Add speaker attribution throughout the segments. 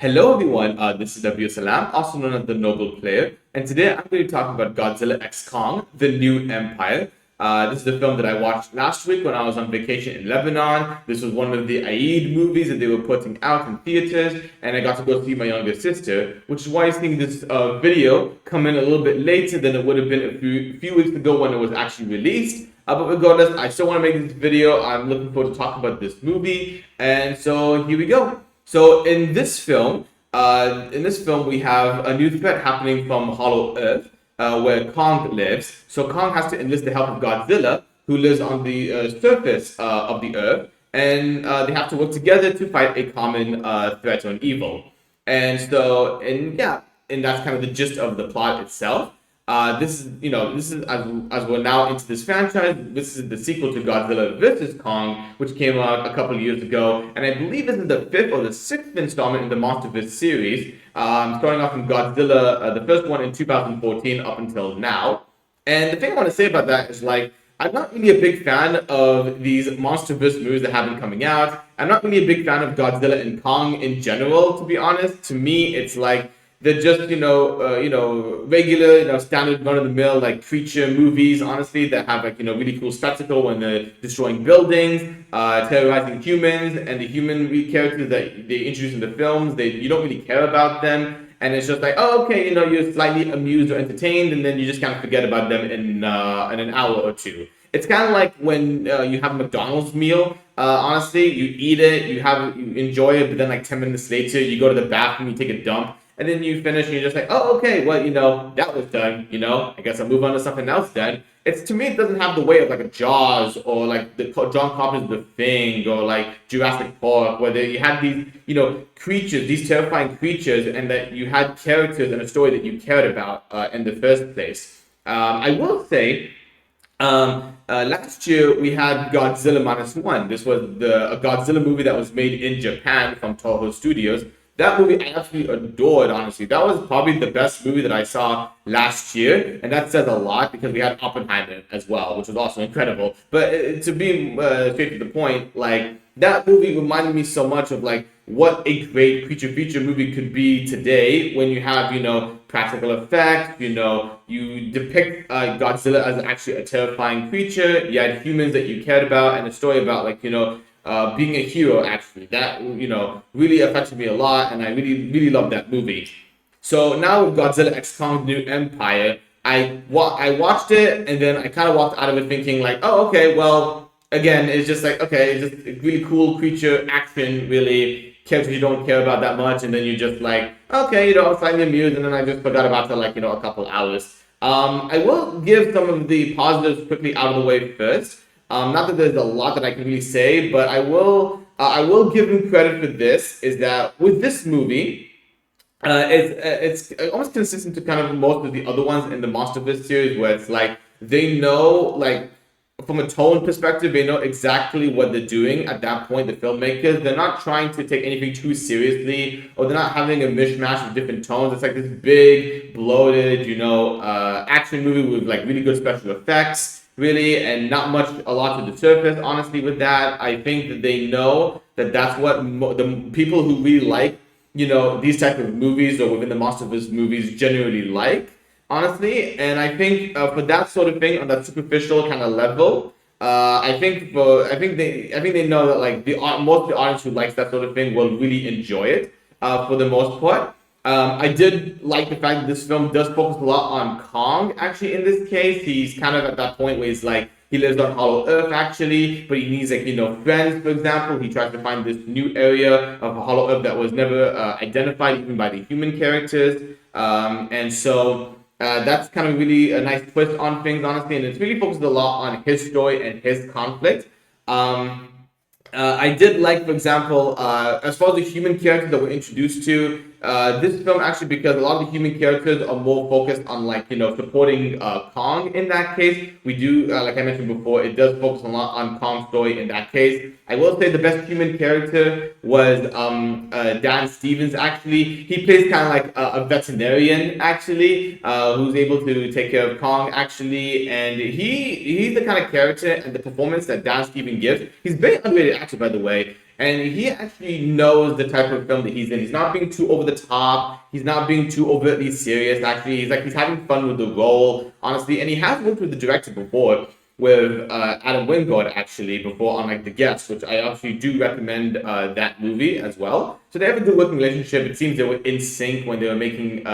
Speaker 1: Hello everyone, this is W. Salam, also known as the Noble Player, and today I'm going to be talking about Godzilla X Kong, The New Empire. This is the film that I watched last week when I was on vacation in Lebanon. This was one of the Eid movies that they were putting out in theaters, and I got to go see my younger sister, which is why I'm seeing this video come in a little bit later than it would have been a few weeks ago when it was actually released. But regardless, I still want to make this video. I'm looking forward to talking about this movie, and so here we go. So in this film, we have a new threat happening from Hollow Earth, where Kong lives. So Kong has to enlist the help of Godzilla, who lives on the surface of the Earth, and they have to work together to fight a common threat or an evil. And that's kind of the gist of the plot itself. This is as we're now into this franchise. This is the sequel to Godzilla vs. Kong, which came out a couple of years ago, and I believe this is the fifth or the sixth installment in the MonsterVerse series, starting off from Godzilla, the first one in 2014 up until now. And the thing I want to say about that is I'm not really a big fan of these MonsterVerse movies that have been coming out. I'm not really a big fan of Godzilla and Kong in general, to be honest. To me, it's like they're just regular standard run-of-the-mill creature movies, honestly, that have really cool spectacle when they're destroying buildings, terrorizing humans, and the human characters that they introduce in the films, you don't really care about them, and it's just like, oh, okay, you're slightly amused or entertained, and then you just kind of forget about them in an hour or two. It's kind of like when you have a McDonald's meal. Honestly, you eat it, you enjoy it, but then 10 minutes later, you go to the bathroom, you take a dump. And then you finish and you're just like, oh, okay, well, that was done, I guess I'll move on to something else then. To me, it doesn't have the way of a Jaws or the John Carpenter's The Thing or Jurassic Park, where you had these, creatures, these terrifying creatures, and that you had characters and a story that you cared about in the first place. I will say, last year we had Godzilla -1. This was a Godzilla movie that was made in Japan from Toho Studios. That movie I absolutely adored, honestly. That was probably the best movie that I saw last year, and that says a lot because we had Oppenheimer as well, which was also incredible. But to be straight to the point, that movie reminded me so much of what a great creature feature movie could be today, when you have practical effects, you depict Godzilla as actually a terrifying creature. You had humans that you cared about, and a story about being a hero, actually. That, really affected me a lot, and I really, really loved that movie. So now with Godzilla X Kong New Empire, I watched it, and then I kind of walked out of it thinking oh, okay, well, again, it's just okay, it's just a really cool creature action, really, characters you don't care about that much, and then you're just okay, I'm slightly amused, and then I just forgot about it a couple hours. I will give some of the positives quickly out of the way first. Not that there's a lot that I can really say, but I will give him credit for this, is that with this movie, it's almost consistent to kind of most of the other ones in the MonsterVerse series, where it's they know, from a tone perspective, they know exactly what they're doing at that point, the filmmakers. They're not trying to take anything too seriously, or they're not having a mishmash of different tones. It's this big, bloated, action movie with really good special effects, really, and not much a lot to the surface. Honestly, with that, I think that they know that that's what the people who really like these type of movies, or within the MonsterVerse movies, generally like, honestly. And I think for that sort of thing, on that superficial kind of level, I think they know that most of the audience who likes that sort of thing will really enjoy it for the most part. I did like the fact that this film does focus a lot on Kong, actually. In this case, he's kind of at that point where he's he lives on Hollow Earth, actually, but he needs friends. For example, he tries to find this new area of Hollow Earth that was never identified even by the human characters, and so that's kind of really a nice twist on things, honestly, and it's really focused a lot on his story and his conflict. I did like, for example, as far as the human characters that we're introduced to, this film, actually, because a lot of the human characters are more focused on supporting Kong in that case. We do, like I mentioned before, it does focus a lot on Kong's story in that case. I will say the best human character was Dan Stevens, actually. He plays kind of a veterinarian, actually, who's able to take care of Kong, actually, and he's the kind of character and the performance that Dan Stevens gives. He's very underrated actor, by the way. And he actually knows the type of film that he's in. He's not being too over the top. He's not being too overtly serious. Actually, he's having fun with the role, honestly. And he has worked with the director before, with Adam Wingard actually before on like The Guest, which I actually do recommend that movie as well. So they have a good working relationship. It seems they were in sync when they were making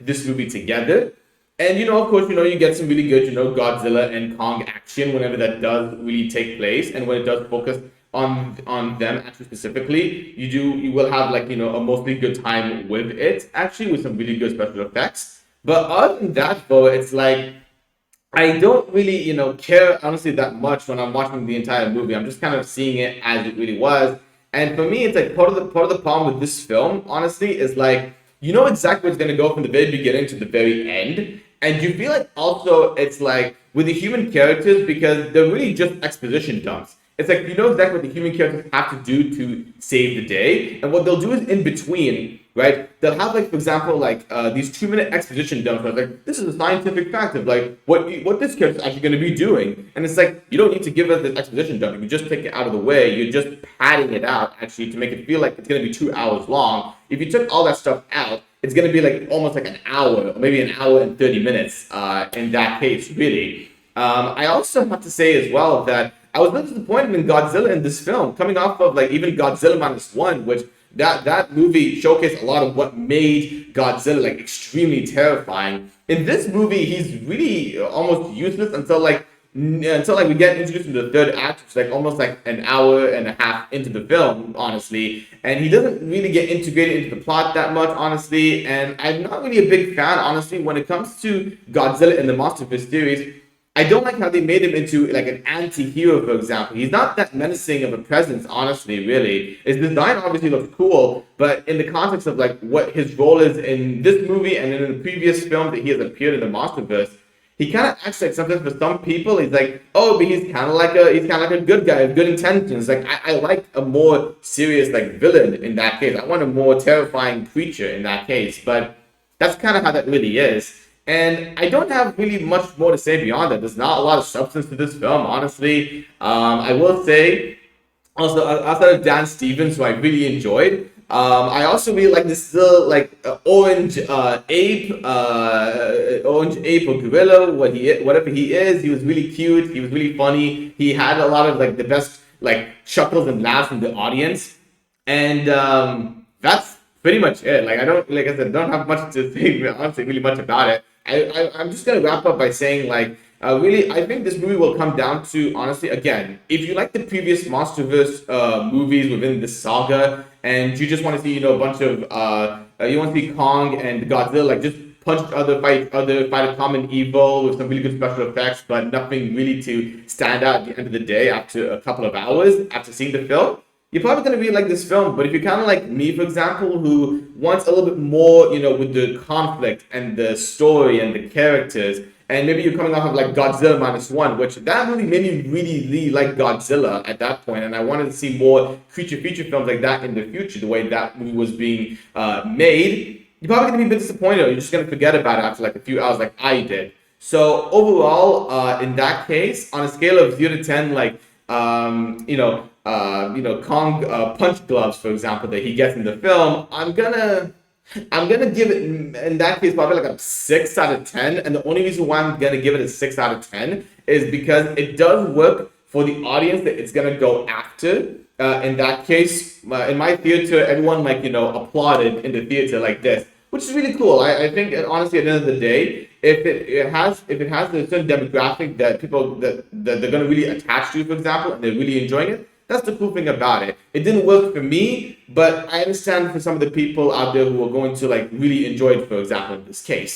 Speaker 1: this movie together. And of course, you get some really good, Godzilla and Kong action whenever that does really take place, and when it does focus on them actually specifically, you will have like a mostly good time with it actually, with some really good special effects. But other than that, though, it's like I don't really, care honestly that much when I'm watching the entire movie. I'm just kind of seeing it as it really was. And for me, it's like part of the problem with this film, honestly, is like you know exactly what's gonna go from the very beginning to the very end. And you feel like also it's like with the human characters because they're really just exposition dumps. It's like you know exactly what the human characters have to do to save the day, and what they'll do is in between, right? They'll have like, for example, like these 2 minute exposition dumps. Where it's like this is a scientific fact of like what this character is actually going to be doing, and it's like you don't need to give us this exposition dump. You can just take it out of the way. You're just padding it out actually to make it feel like it's going to be 2 hours long. If you took all that stuff out, it's going to be like almost like an hour, or maybe an hour and 30 minutes. In that case, really. I also have to say as well that I was a little disappointed in Godzilla in this film, coming off of like even Godzilla -1, which that movie showcased a lot of what made Godzilla like extremely terrifying. In this movie, he's really almost useless until we get introduced into the third act, which is like almost like an hour and a half into the film, honestly. And he doesn't really get integrated into the plot that much, honestly. And I'm not really a big fan, honestly, when it comes to Godzilla in the MonsterVerse series. I don't like how they made him into like an anti-hero, for example. He's not that menacing of a presence, honestly, really. His design obviously looks cool, but in the context of like what his role is in this movie and in the previous film that he has appeared in the MonsterVerse, he kind of acts like sometimes for some people he's like, oh, but he's kind of like a good guy with good intentions. Like I like a more serious like villain in that case. I want a more terrifying creature in that case, but that's kind of how that really is. And I don't have really much more to say beyond that. There's not a lot of substance to this film, honestly. I will say, also, outside of Dan Stevens, who I really enjoyed, I also really like this little like orange ape or gorilla, whatever he is. He was really cute. He was really funny. He had a lot of like the best like chuckles and laughs from the audience, and that's pretty much it. Like I don't, like I said, don't have much to say. Honestly, really much about it. I'm just gonna wrap up by saying like really I think this movie will come down to honestly again if you like the previous MonsterVerse movies within this saga and you just want to see a bunch of you want to see Kong and Godzilla like just punch each other, fight a common evil with some really good special effects, but nothing really to stand out at the end of the day after a couple of hours after seeing the film. You're probably going to really like this film, but if you're kind of like me, for example, who wants a little bit more, with the conflict and the story and the characters, and maybe you're coming off of like Godzilla -1, which that movie made me really, really like Godzilla at that point, and I wanted to see more creature feature films like that in the future, the way that movie was being made. You're probably going to be a bit disappointed, or you're just going to forget about it after like a few hours like I did. So overall, in that case, on a scale of 0 to 10, like, Kong punch gloves, for example, that he gets in the film, I'm gonna give it in that case probably like a 6 out of 10. And the only reason why I'm gonna give it a 6 out of 10 is because it does work for the audience that it's gonna go after. In that case, in my theater, everyone applauded in the theater like this, which is really cool. I think honestly, at the end of the day, if it has a certain demographic that people that they're gonna really attach to, for example, and they're really enjoying it. That's the cool thing about it. It didn't work for me, but I understand for some of the people out there who are going to like really enjoy it, for example, in this case.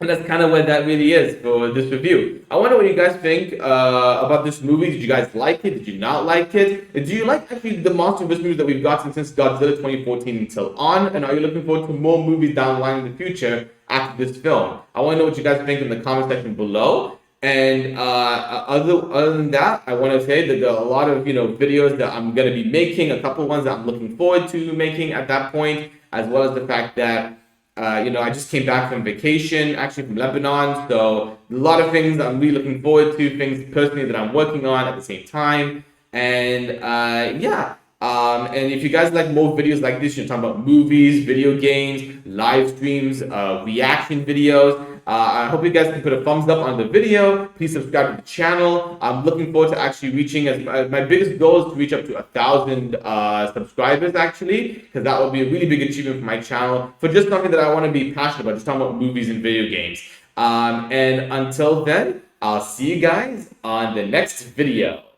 Speaker 1: And that's kind of where that really is for this review. I wonder what you guys think about this movie. Did you guys like it? Did you not like it? Do you like actually the MonsterVerse movies that we've gotten since Godzilla 2014 until on? And are you looking forward to more movies down the line in the future after this film? I want to know what you guys think in the comment section below. And other than that, I want to say that there are a lot of videos that I'm going to be making, a couple of ones that I'm looking forward to making at that point, as well as the fact that I just came back from vacation, actually from Lebanon, so a lot of things that I'm really looking forward to, things personally that I'm working on at the same time. And yeah. And if you guys like more videos like this, you're talking about movies, video games, live streams, reaction videos. I hope you guys can put a thumbs up on the video. Please subscribe to the channel. I'm looking forward to actually reaching my biggest goal is to reach up to 1,000 subscribers actually, because that would be a really big achievement for my channel for just something that I want to be passionate about, just talking about movies and video games. And until then, I'll see you guys on the next video.